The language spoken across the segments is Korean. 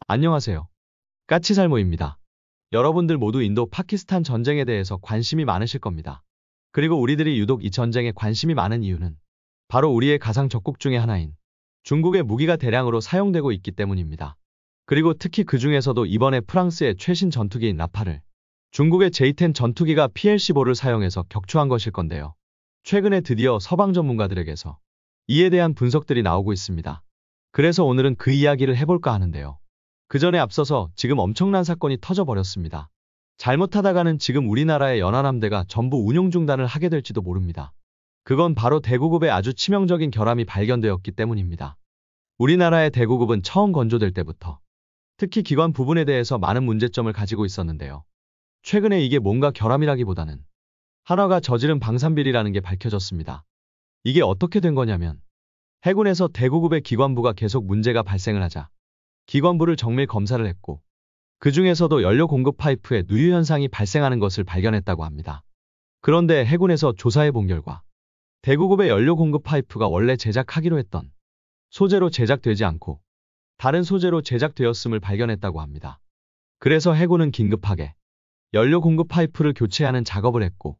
안녕하세요. 까치살모입니다. 여러분들 모두 인도 파키스탄 전쟁에 대해서 관심이 많으실 겁니다. 그리고 우리들이 유독 이 전쟁에 관심이 많은 이유는 바로 우리의 가상 적국 중의 하나인 중국의 무기가 대량으로 사용되고 있기 때문입니다. 그리고 특히 그 중에서도 이번에 프랑스의 최신 전투기인 라팔을 중국의 J-10 전투기가 PL-15를 사용해서 격추한 것일 건데요. 최근에 드디어 서방 전문가들에게서 이에 대한 분석들이 나오고 있습니다. 그래서 오늘은 그 이야기를 해볼까 하는데요. 그 전에 앞서서 지금 엄청난 사건이 터져버렸습니다. 잘못하다가는 지금 우리나라의 연안함대가 전부 운용 중단을 하게 될지도 모릅니다. 그건 바로 대구급의 아주 치명적인 결함이 발견되었기 때문입니다. 우리나라의 대구급은 처음 건조될 때부터 특히 기관 부분에 대해서 많은 문제점을 가지고 있었는데요. 최근에 이게 뭔가 결함이라기보다는 한화가 저지른 방산비리라는 게 밝혀졌습니다. 이게 어떻게 된 거냐면 해군에서 대구급의 기관부가 계속 문제가 발생을 하자 기관부를 정밀 검사를 했고 그 중에서도 연료 공급 파이프에 누유 현상이 발생하는 것을 발견했다고 합니다. 그런데 해군에서 조사해 본 결과 대구급의 연료 공급 파이프가 원래 제작하기로 했던 소재로 제작되지 않고 다른 소재로 제작되었음을 발견했다고 합니다. 그래서 해군은 긴급하게 연료 공급 파이프를 교체하는 작업을 했고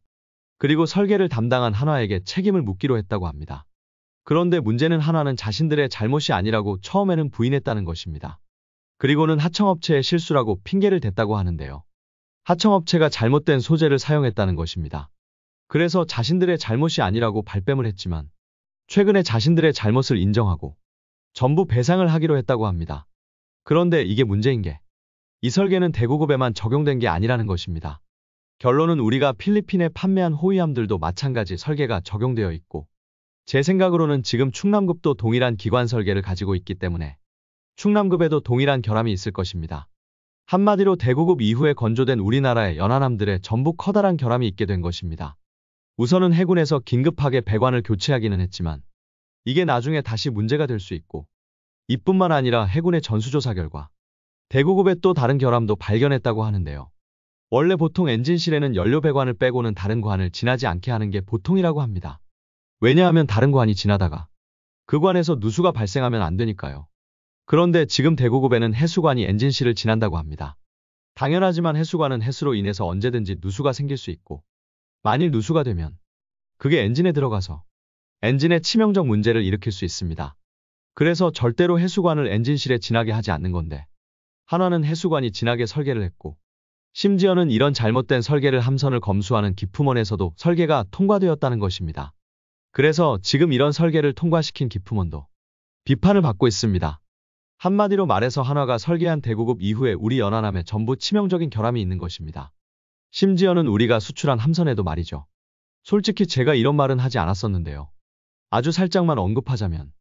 그리고 설계를 담당한 한화에게 책임을 묻기로 했다고 합니다. 그런데 문제는 한화는 자신들의 잘못이 아니라고 처음에는 부인했다는 것입니다. 그리고는 하청업체의 실수라고 핑계를 댔다고 하는데요. 하청업체가 잘못된 소재를 사용했다는 것입니다. 그래서 자신들의 잘못이 아니라고 발뺌을 했지만 최근에 자신들의 잘못을 인정하고 전부 배상을 하기로 했다고 합니다. 그런데 이게 문제인 게 이 설계는 대구급에만 적용된 게 아니라는 것입니다. 결론은 우리가 필리핀에 판매한 호위함들도 마찬가지 설계가 적용되어 있고 제 생각으로는 지금 충남급도 동일한 기관 설계를 가지고 있기 때문에 충남급에도 동일한 결함이 있을 것입니다. 한마디로 대구급 이후에 건조된 우리나라의 연안함들에 전부 커다란 결함이 있게 된 것입니다. 우선은 해군에서 긴급하게 배관을 교체하기는 했지만 이게 나중에 다시 문제가 될 수 있고 이뿐만 아니라 해군의 전수조사 결과 대구급의 또 다른 결함도 발견했다고 하는데요. 원래 보통 엔진실에는 연료 배관을 빼고는 다른 관을 지나지 않게 하는 게 보통이라고 합니다. 왜냐하면 다른 관이 지나다가 그 관에서 누수가 발생하면 안 되니까요. 그런데 지금 대구급에는 해수관이 엔진실을 지난다고 합니다. 당연하지만 해수관은 해수로 인해서 언제든지 누수가 생길 수 있고 만일 누수가 되면 그게 엔진에 들어가서 엔진에 치명적 문제를 일으킬 수 있습니다. 그래서 절대로 해수관을 엔진실에 지나게 하지 않는 건데 한화는 해수관이 지나게 설계를 했고 심지어는 이런 잘못된 설계를 함선을 검수하는 기품원에서도 설계가 통과되었다는 것입니다. 그래서 지금 이런 설계를 통과시킨 기품원도 비판을 받고 있습니다. 한마디로 말해서 한화가 설계한 대구급 이후에 우리 연안함에 전부 치명적인 결함이 있는 것입니다. 심지어는 우리가 수출한 함선에도 말이죠. 솔직히 제가 이런 말은 하지 않았었는데요. 아주 살짝만 언급하자면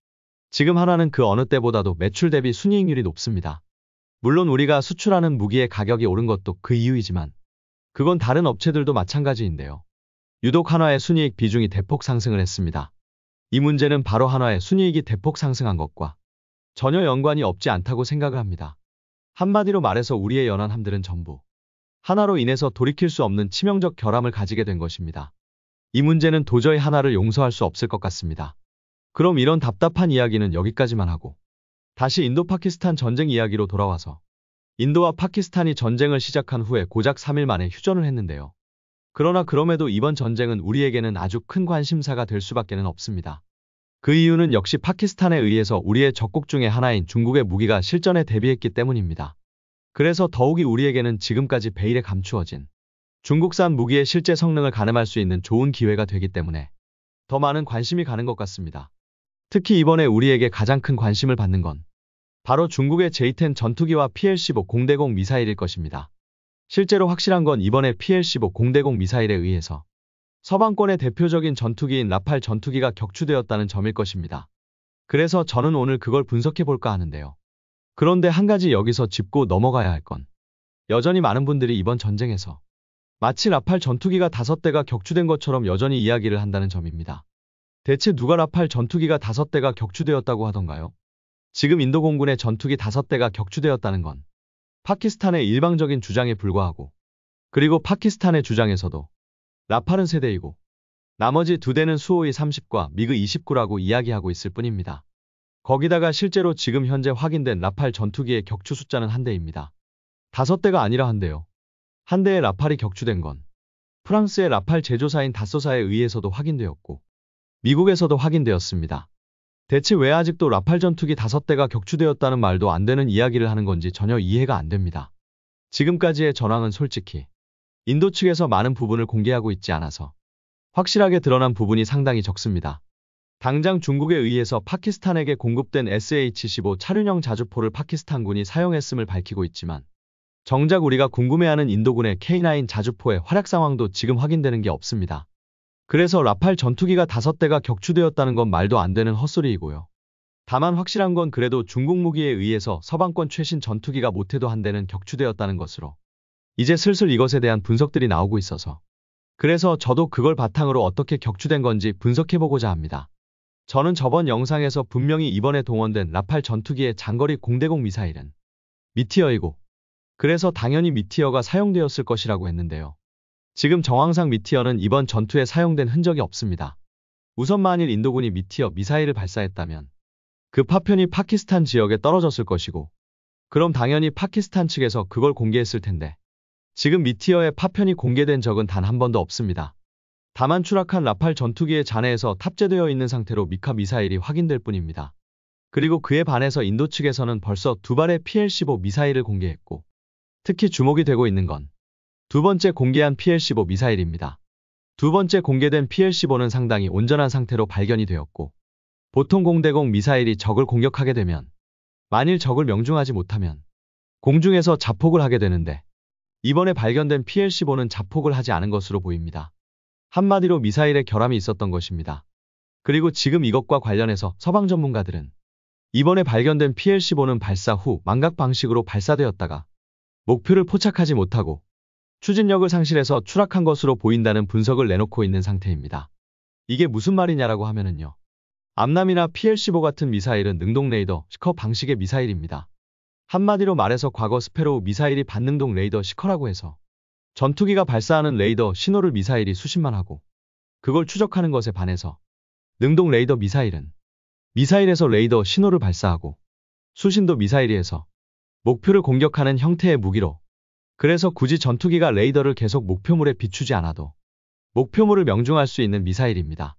지금 한화는 그 어느 때보다도 매출 대비 순이익률이 높습니다. 물론 우리가 수출하는 무기의 가격이 오른 것도 그 이유이지만 그건 다른 업체들도 마찬가지인데요. 유독 한화의 순이익 비중이 대폭 상승을 했습니다. 이 문제는 바로 한화의 순이익이 대폭 상승한 것과 전혀 연관이 없지 않다고 생각을 합니다. 한마디로 말해서 우리의 연안함들은 전부 한화로 인해서 돌이킬 수 없는 치명적 결함을 가지게 된 것입니다. 이 문제는 도저히 한화를 용서할 수 없을 것 같습니다. 그럼 이런 답답한 이야기는 여기까지만 하고 다시 인도-파키스탄 전쟁 이야기로 돌아와서 인도와 파키스탄이 전쟁을 시작한 후에 고작 3일 만에 휴전을 했는데요. 그러나 그럼에도 이번 전쟁은 우리에게는 아주 큰 관심사가 될 수밖에는 없습니다. 그 이유는 역시 파키스탄에 의해서 우리의 적국 중의 하나인 중국의 무기가 실전에 대비했기 때문입니다. 그래서 더욱이 우리에게는 지금까지 베일에 감추어진 중국산 무기의 실제 성능을 가늠할 수 있는 좋은 기회가 되기 때문에 더 많은 관심이 가는 것 같습니다. 특히 이번에 우리에게 가장 큰 관심을 받는 건 바로 중국의 J-10 전투기와 PL-15 공대공 미사일일 것입니다. 실제로 확실한 건 이번에 PL-15 공대공 미사일에 의해서 서방권의 대표적인 전투기인 라팔 전투기가 격추되었다는 점일 것입니다. 그래서 저는 오늘 그걸 분석해볼까 하는데요. 그런데 한 가지 여기서 짚고 넘어가야 할 건 여전히 많은 분들이 이번 전쟁에서 마치 라팔 전투기가 5대가 격추된 것처럼 여전히 이야기를 한다는 점입니다. 대체 누가 라팔 전투기가 5대가 격추되었다고 하던가요? 지금 인도 공군의 전투기 5대가 격추되었다는 건 파키스탄의 일방적인 주장에 불과하고 그리고 파키스탄의 주장에서도 라팔은 3대이고 나머지 2대는 수호이 30과 미그 29라고 이야기하고 있을 뿐입니다. 거기다가 실제로 지금 현재 확인된 라팔 전투기의 격추 숫자는 한 대입니다. 5대가 아니라 한 대요. 한 대의 라팔이 격추된 건 프랑스의 라팔 제조사인 다소사에 의해서도 확인되었고 미국에서도 확인되었습니다. 대체 왜 아직도 라팔 전투기 5대가 격추되었다는 말도 안 되는 이야기를 하는 건지 전혀 이해가 안 됩니다. 지금까지의 전황은 솔직히 인도 측에서 많은 부분을 공개하고 있지 않아서 확실하게 드러난 부분이 상당히 적습니다. 당장 중국에 의해서 파키스탄에게 공급된 SH-15 차륜형 자주포를 파키스탄군이 사용했음을 밝히고 있지만 정작 우리가 궁금해하는 인도군의 K9 자주포의 활약 상황도 지금 확인되는 게 없습니다. 그래서 라팔 전투기가 5대가 격추되었다는 건 말도 안 되는 헛소리이고요. 다만 확실한 건 그래도 중국 무기에 의해서 서방권 최신 전투기가 못해도 한 대는 격추되었다는 것으로 이제 슬슬 이것에 대한 분석들이 나오고 있어서 그래서 저도 그걸 바탕으로 어떻게 격추된 건지 분석해보고자 합니다. 저는 저번 영상에서 분명히 이번에 동원된 라팔 전투기의 장거리 공대공 미사일은 미티어이고 그래서 당연히 미티어가 사용되었을 것이라고 했는데요. 지금 정황상 미티어는 이번 전투에 사용된 흔적이 없습니다. 우선 만일 인도군이 미티어 미사일을 발사했다면 그 파편이 파키스탄 지역에 떨어졌을 것이고 그럼 당연히 파키스탄 측에서 그걸 공개했을 텐데 지금 미티어의 파편이 공개된 적은 단 한 번도 없습니다. 다만 추락한 라팔 전투기의 잔해에서 탑재되어 있는 상태로 미카 미사일이 확인될 뿐입니다. 그리고 그에 반해서 인도 측에서는 벌써 2발의 PL-15 미사일을 공개했고 특히 주목이 되고 있는 건 두 번째 공개한 PL-15 미사일입니다. 두 번째 공개된 PL-15는 상당히 온전한 상태로 발견이 되었고 보통 공대공 미사일이 적을 공격하게 되면 만일 적을 명중하지 못하면 공중에서 자폭을 하게 되는데 이번에 발견된 PL-15는 자폭을 하지 않은 것으로 보입니다. 한마디로 미사일에 결함이 있었던 것입니다. 그리고 지금 이것과 관련해서 서방 전문가들은 이번에 발견된 PL-15는 발사 후 망각 방식으로 발사되었다가 목표를 포착하지 못하고 추진력을 상실해서 추락한 것으로 보인다는 분석을 내놓고 있는 상태입니다. 이게 무슨 말이냐라고 하면은요. 암남이나 PL-15 같은 미사일은 능동 레이더 시커 방식의 미사일입니다. 한마디로 말해서 과거 스페로우 미사일이 반능동 레이더 시커라고 해서 전투기가 발사하는 레이더 신호를 미사일이 수신만 하고 그걸 추적하는 것에 반해서 능동 레이더 미사일은 미사일에서 레이더 신호를 발사하고 수신도 미사일이 해서 목표를 공격하는 형태의 무기로 그래서 굳이 전투기가 레이더를 계속 목표물에 비추지 않아도 목표물을 명중할 수 있는 미사일입니다.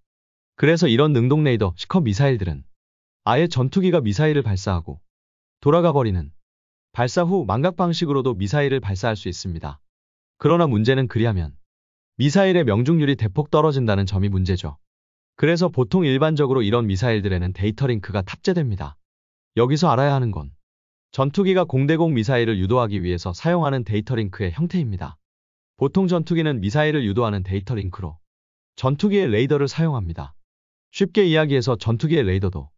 그래서 이런 능동 레이더 시커 미사일들은 아예 전투기가 미사일을 발사하고 돌아가 버리는 발사 후 망각 방식으로도 미사일을 발사할 수 있습니다. 그러나 문제는 그리하면 미사일의 명중률이 대폭 떨어진다는 점이 문제죠. 그래서 보통 일반적으로 이런 미사일들에는 데이터 링크가 탑재됩니다. 여기서 알아야 하는 건 전투기가 공대공 미사일을 유도하기 위해서 사용하는 데이터 링크의 형태입니다. 보통 전투기는 미사일을 유도하는 데이터 링크로 전투기의 레이더를 사용합니다. 쉽게 이야기해서 전투기의 레이더도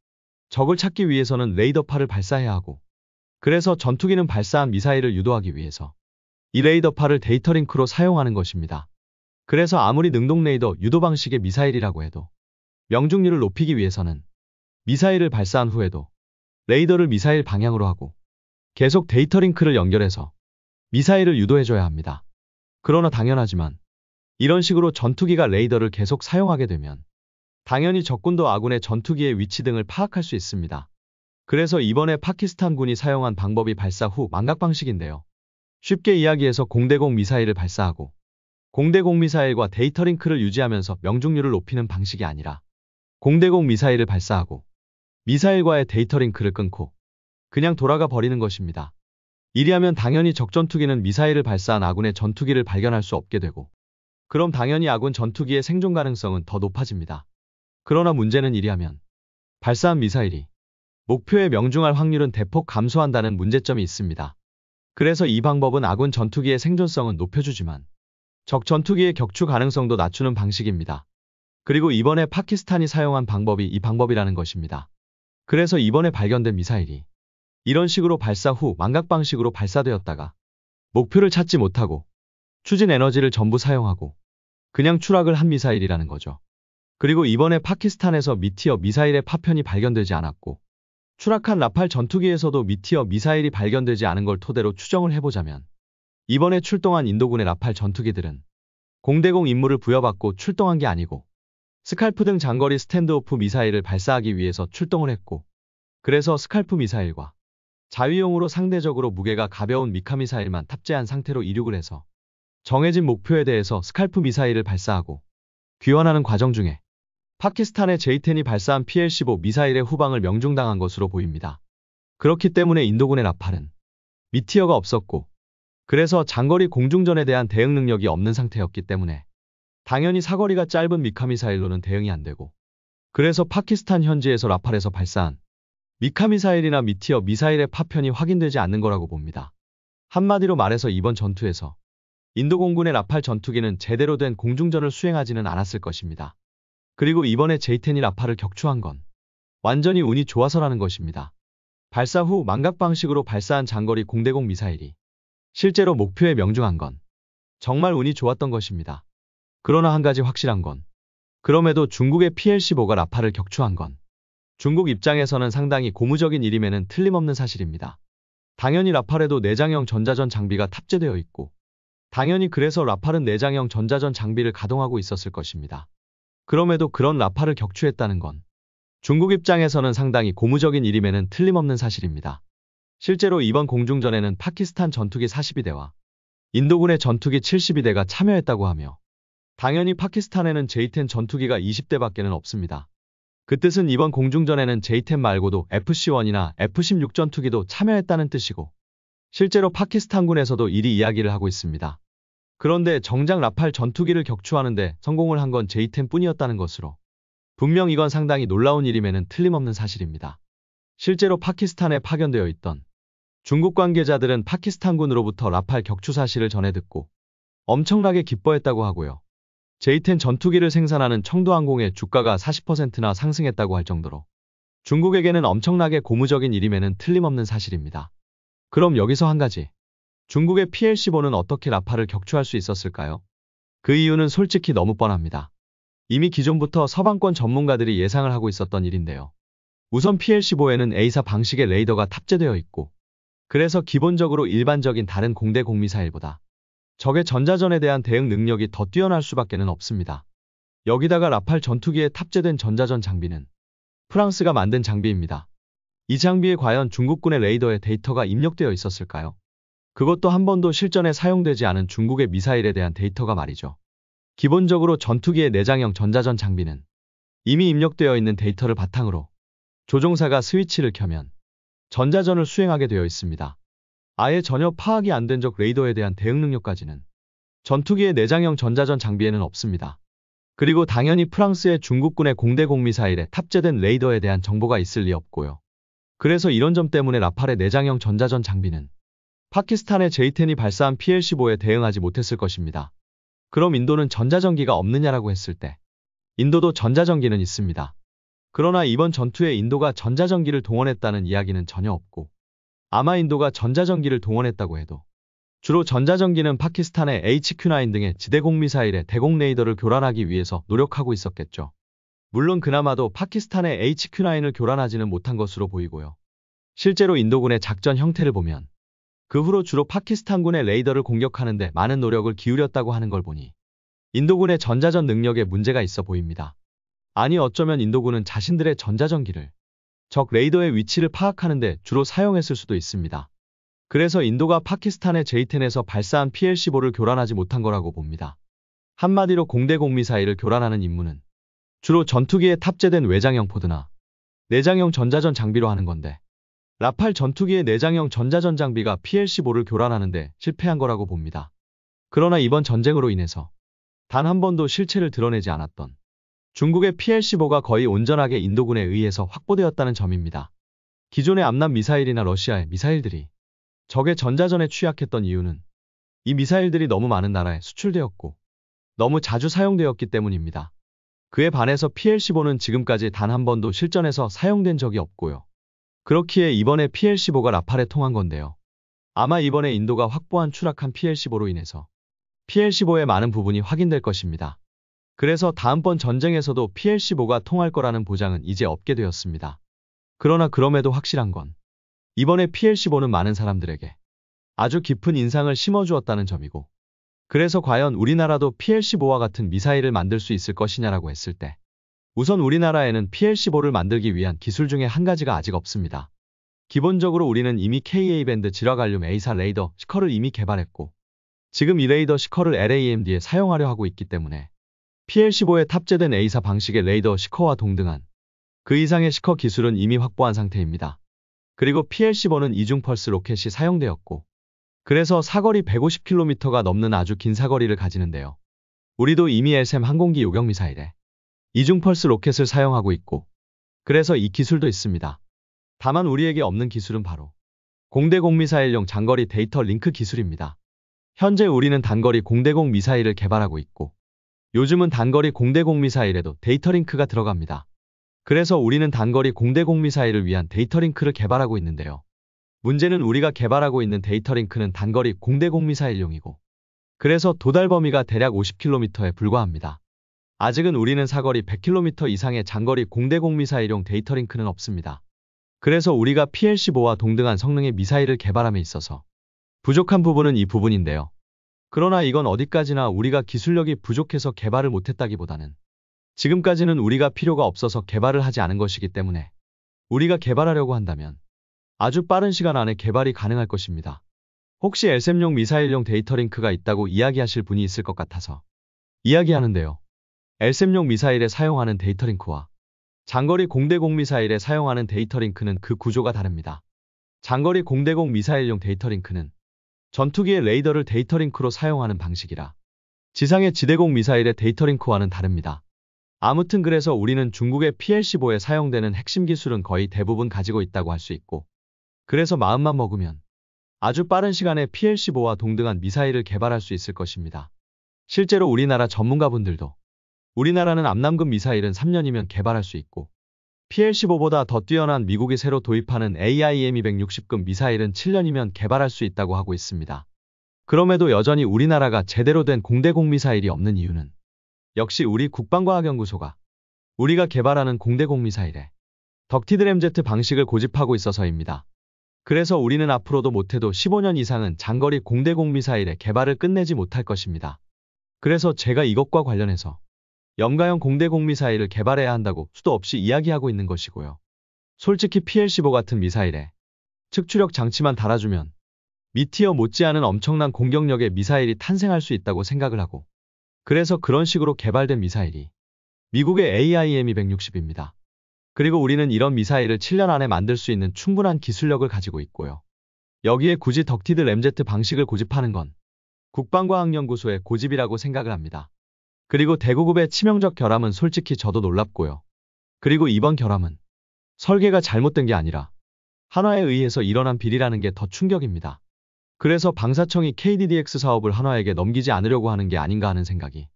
적을 찾기 위해서는 레이더파를 발사해야 하고 그래서 전투기는 발사한 미사일을 유도하기 위해서 이 레이더파를 데이터 링크로 사용하는 것입니다. 그래서 아무리 능동 레이더 유도 방식의 미사일이라고 해도 명중률을 높이기 위해서는 미사일을 발사한 후에도 레이더를 미사일 방향으로 하고 계속 데이터 링크를 연결해서 미사일을 유도해줘야 합니다. 그러나 당연하지만 이런 식으로 전투기가 레이더를 계속 사용하게 되면 당연히 적군도 아군의 전투기의 위치 등을 파악할 수 있습니다. 그래서 이번에 파키스탄군이 사용한 방법이 발사 후 망각 방식인데요. 쉽게 이야기해서 공대공 미사일을 발사하고 공대공 미사일과 데이터 링크를 유지하면서 명중률을 높이는 방식이 아니라 공대공 미사일을 발사하고 미사일과의 데이터 링크를 끊고 그냥 돌아가 버리는 것입니다. 이리하면 당연히 적전투기는 미사일을 발사한 아군의 전투기를 발견할 수 없게 되고 그럼 당연히 아군 전투기의 생존 가능성은 더 높아집니다. 그러나 문제는 이리하면 발사한 미사일이 목표에 명중할 확률은 대폭 감소한다는 문제점이 있습니다. 그래서 이 방법은 아군 전투기의 생존성은 높여주지만 적 전투기의 격추 가능성도 낮추는 방식입니다. 그리고 이번에 파키스탄이 사용한 방법이 이 방법이라는 것입니다. 그래서 이번에 발견된 미사일이 이런 식으로 발사 후 망각 방식으로 발사되었다가 목표를 찾지 못하고 추진 에너지를 전부 사용하고 그냥 추락을 한 미사일이라는 거죠. 그리고 이번에 파키스탄에서 미티어 미사일의 파편이 발견되지 않았고 추락한 라팔 전투기에서도 미티어 미사일이 발견되지 않은 걸 토대로 추정을 해보자면 이번에 출동한 인도군의 라팔 전투기들은 공대공 임무를 부여받고 출동한 게 아니고 스칼프 등 장거리 스탠드오프 미사일을 발사하기 위해서 출동을 했고 그래서 스칼프 미사일과 자위용으로 상대적으로 무게가 가벼운 미카 미사일만 탑재한 상태로 이륙을 해서 정해진 목표에 대해서 스칼프 미사일을 발사하고 귀환하는 과정 중에 파키스탄의 J-10이 발사한 PL-15 미사일의 후방을 명중당한 것으로 보입니다. 그렇기 때문에 인도군의 라팔은 미티어가 없었고 그래서 장거리 공중전에 대한 대응 능력이 없는 상태였기 때문에 당연히 사거리가 짧은 미카 미사일로는 대응이 안 되고 그래서 파키스탄 현지에서 라팔에서 발사한 미카 미사일이나 미티어 미사일의 파편이 확인되지 않는 거라고 봅니다. 한마디로 말해서 이번 전투에서 인도 공군의 라팔 전투기는 제대로 된 공중전을 수행하지는 않았을 것입니다. 그리고 이번에 J-10이 라팔을 격추한 건 완전히 운이 좋아서라는 것입니다. 발사 후 망각 방식으로 발사한 장거리 공대공 미사일이 실제로 목표에 명중한 건 정말 운이 좋았던 것입니다. 그러나 한 가지 확실한 건 그럼에도 중국의 PL-15가 라팔을 격추한 건 중국 입장에서는 상당히 고무적인 일임에는 틀림없는 사실입니다. 당연히 라팔에도 내장형 전자전 장비가 탑재되어 있고 당연히 그래서 라팔은 내장형 전자전 장비를 가동하고 있었을 것입니다. 그럼에도 그런 라팔을 격추했다는 건 중국 입장에서는 상당히 고무적인 일임에는 틀림없는 사실입니다. 실제로 이번 공중전에는 파키스탄 전투기 42대와 인도군의 전투기 72대가 참여했다고 하며 당연히 파키스탄에는 J-10 전투기가 20대밖에는 없습니다. 그 뜻은 이번 공중전에는 J-10 말고도 FC-1이나 F-16 전투기도 참여했다는 뜻이고 실제로 파키스탄군에서도 이리 이야기를 하고 있습니다. 그런데 정작 라팔 전투기를 격추하는데 성공을 한 건 J-10 뿐이었다는 것으로 분명 이건 상당히 놀라운 일임에는 틀림없는 사실입니다. 실제로 파키스탄에 파견되어 있던 중국 관계자들은 파키스탄군으로부터 라팔 격추 사실을 전해 듣고 엄청나게 기뻐했다고 하고요. J-10 전투기를 생산하는 청도항공의 주가가 40%나 상승했다고 할 정도로 중국에게는 엄청나게 고무적인 일임에는 틀림없는 사실입니다. 그럼 여기서 한 가지. 중국의 PL-15는 어떻게 라팔을 격추할 수 있었을까요? 그 이유는 솔직히 너무 뻔합니다. 이미 기존부터 서방권 전문가들이 예상을 하고 있었던 일인데요. 우선 PL-15에는 A사 방식의 레이더가 탑재되어 있고 그래서 기본적으로 일반적인 다른 공대 공미사일보다 적의 전자전에 대한 대응 능력이 더 뛰어날 수밖에는 없습니다. 여기다가 라팔 전투기에 탑재된 전자전 장비는 프랑스가 만든 장비입니다. 이 장비에 과연 중국군의 레이더에 데이터가 입력되어 있었을까요? 그것도 한 번도 실전에 사용되지 않은 중국의 미사일에 대한 데이터가 말이죠. 기본적으로 전투기의 내장형 전자전 장비는 이미 입력되어 있는 데이터를 바탕으로 조종사가 스위치를 켜면 전자전을 수행하게 되어 있습니다. 아예 전혀 파악이 안 된 적 레이더에 대한 대응 능력까지는 전투기의 내장형 전자전 장비에는 없습니다. 그리고 당연히 프랑스의 중국군의 공대 공미사일에 탑재된 레이더에 대한 정보가 있을 리 없고요. 그래서 이런 점 때문에 라팔의 내장형 전자전 장비는 파키스탄의 J-10이 발사한 PL-15에 대응하지 못했을 것입니다. 그럼 인도는 전자전기가 없느냐라고 했을 때 인도도 전자전기는 있습니다. 그러나 이번 전투에 인도가 전자전기를 동원했다는 이야기는 전혀 없고 아마 인도가 전자전기를 동원했다고 해도 주로 전자전기는 파키스탄의 HQ-9 등의 지대공 미사일의 대공 레이더를 교란하기 위해서 노력하고 있었겠죠. 물론 그나마도 파키스탄의 HQ-9을 교란하지는 못한 것으로 보이고요. 실제로 인도군의 작전 형태를 보면 그 후로 주로 파키스탄군의 레이더를 공격하는 데 많은 노력을 기울였다고 하는 걸 보니 인도군의 전자전 능력에 문제가 있어 보입니다. 아니 어쩌면 인도군은 자신들의 전자전기를 적 레이더의 위치를 파악하는 데 주로 사용했을 수도 있습니다. 그래서 인도가 파키스탄의 J-10에서 발사한 PL-15를 교란하지 못한 거라고 봅니다. 한마디로 공대 공미사일을 교란하는 임무는 주로 전투기에 탑재된 외장형 포드나 내장형 전자전 장비로 하는 건데 라팔 전투기의 내장형 전자전 장비가 PL-15를 교란하는데 실패한 거라고 봅니다. 그러나 이번 전쟁으로 인해서 단 한 번도 실체를 드러내지 않았던 중국의 PL-15가 거의 온전하게 인도군에 의해서 확보되었다는 점입니다. 기존의 암남 미사일이나 러시아의 미사일들이 적의 전자전에 취약했던 이유는 이 미사일들이 너무 많은 나라에 수출되었고 너무 자주 사용되었기 때문입니다. 그에 반해서 PL-15는 지금까지 단 한 번도 실전에서 사용된 적이 없고요. 그렇기에 이번에 PL-15가 라팔에 통한 건데요. 아마 이번에 인도가 확보한 추락한 PL-15로 인해서 PL-15의 많은 부분이 확인될 것입니다. 그래서 다음번 전쟁에서도 PL-15가 통할 거라는 보장은 이제 없게 되었습니다. 그러나 그럼에도 확실한 건 이번에 PL-15는 많은 사람들에게 아주 깊은 인상을 심어주었다는 점이고 그래서 과연 우리나라도 PL-15와 같은 미사일을 만들 수 있을 것이냐라고 했을 때 우선 우리나라에는 PL-15를 만들기 위한 기술 중에 한 가지가 아직 없습니다. 기본적으로 우리는 이미 KA-밴드 질화갈륨 A사 레이더 시커를 이미 개발했고, 지금 이 레이더 시커를 LAMD에 사용하려 하고 있기 때문에 PL-15에 탑재된 A사 방식의 레이더 시커와 동등한 그 이상의 시커 기술은 이미 확보한 상태입니다. 그리고 PL-15는 이중 펄스 로켓이 사용되었고, 그래서 사거리 150km가 넘는 아주 긴 사거리를 가지는데요. 우리도 이미 LSAM 항공기 요격 미사일에 이중 펄스 로켓을 사용하고 있고, 그래서 이 기술도 있습니다. 다만 우리에게 없는 기술은 바로 공대공 미사일용 장거리 데이터 링크 기술입니다. 현재 우리는 단거리 공대공 미사일을 개발하고 있고, 요즘은 단거리 공대공 미사일에도 데이터 링크가 들어갑니다. 그래서 우리는 단거리 공대공 미사일을 위한 데이터 링크를 개발하고 있는데요. 문제는 우리가 개발하고 있는 데이터 링크는 단거리 공대공 미사일용이고, 그래서 도달 범위가 대략 50km에 불과합니다. 아직은 우리는 사거리 100km 이상의 장거리 공대공 미사일용 데이터 링크는 없습니다. 그래서 우리가 PL-15와 동등한 성능의 미사일을 개발함에 있어서 부족한 부분은 이 부분인데요. 그러나 이건 어디까지나 우리가 기술력이 부족해서 개발을 못했다기보다는 지금까지는 우리가 필요가 없어서 개발을 하지 않은 것이기 때문에 우리가 개발하려고 한다면 아주 빠른 시간 안에 개발이 가능할 것입니다. 혹시 LSAM용 미사일용 데이터 링크가 있다고 이야기하실 분이 있을 것 같아서 이야기하는데요. LSAM용 미사일에 사용하는 데이터 링크와 장거리 공대공 미사일에 사용하는 데이터 링크는 그 구조가 다릅니다. 장거리 공대공 미사일용 데이터 링크는 전투기의 레이더를 데이터 링크로 사용하는 방식이라 지상의 지대공 미사일의 데이터 링크와는 다릅니다. 아무튼 그래서 우리는 중국의 PL-15에 사용되는 핵심 기술은 거의 대부분 가지고 있다고 할 수 있고, 그래서 마음만 먹으면 아주 빠른 시간에 PL-15와 동등한 미사일을 개발할 수 있을 것입니다. 실제로 우리나라 전문가분들도 우리나라는 암남급 미사일은 3년이면 개발할 수 있고, PL-15보다 더 뛰어난 미국이 새로 도입하는 AIM-260급 미사일은 7년이면 개발할 수 있다고 하고 있습니다. 그럼에도 여전히 우리나라가 제대로 된 공대공 미사일이 없는 이유는 역시 우리 국방과학연구소가 우리가 개발하는 공대공 미사일에 덕티드 램제트 방식을 고집하고 있어서입니다. 그래서 우리는 앞으로도 못해도 15년 이상은 장거리 공대공 미사일의 개발을 끝내지 못할 것입니다. 그래서 제가 이것과 관련해서 염가형 공대공 미사일을 개발해야 한다고 수도 없이 이야기하고 있는 것이고요. 솔직히 PL-15 같은 미사일에 측추력 장치만 달아주면 미티어 못지않은 엄청난 공격력의 미사일이 탄생할 수 있다고 생각을 하고, 그래서 그런 식으로 개발된 미사일이 미국의 AIM-260입니다. 그리고 우리는 이런 미사일을 7년 안에 만들 수 있는 충분한 기술력을 가지고 있고요. 여기에 굳이 덕티드 램제트 방식을 고집하는 건 국방과학연구소의 고집이라고 생각을 합니다. 그리고 대구급의 치명적 결함은 솔직히 저도 놀랍고요. 그리고 이번 결함은 설계가 잘못된 게 아니라 한화에 의해서 일어난 비리라는 게 더 충격입니다. 그래서 방사청이 KDDX 사업을 한화에게 넘기지 않으려고 하는 게 아닌가 하는 생각이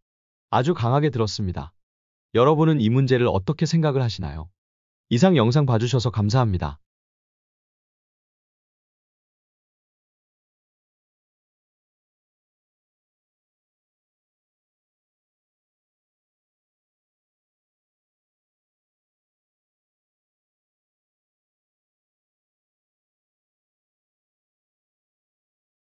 아주 강하게 들었습니다. 여러분은 이 문제를 어떻게 생각을 하시나요? 이상 영상 봐주셔서 감사합니다.